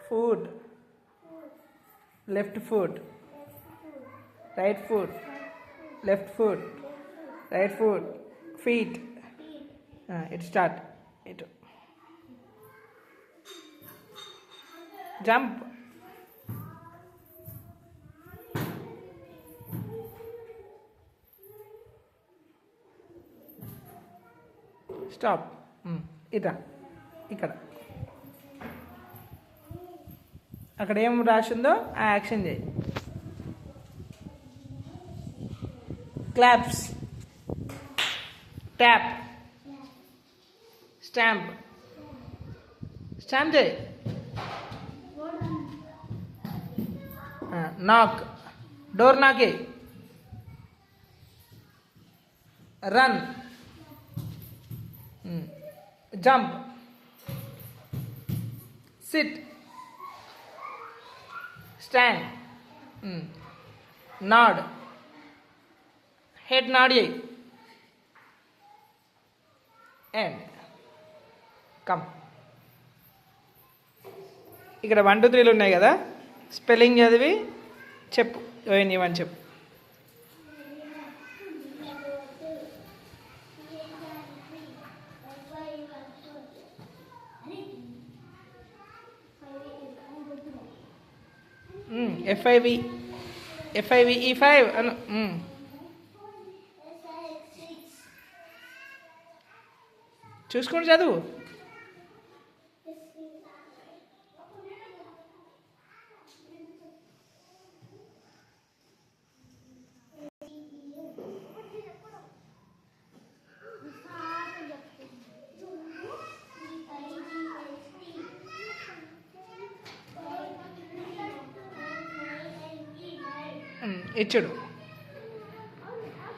foot, left foot, right foot, left foot, right foot, feet. It start. It jump. Stop. ఇట్లా ఇక్కడ అక్కడ ఏం రాసిందో ఆ యాక్షన్ చేయి. Claps, tap, stamp. స్టాంప్ చేయి. నాక్, డోర్ నాకే. Run, jump, sit, stand, nod, head nod చేయి. And come. ఇక్కడ 1 2 3 ఉన్నాయి కదా, స్పెల్లింగ్ చదివి చెప్పు, ఏవని చెప్పు. FIVE అను. చూసుకుంటూ చదువు. ఇచ్చుడు.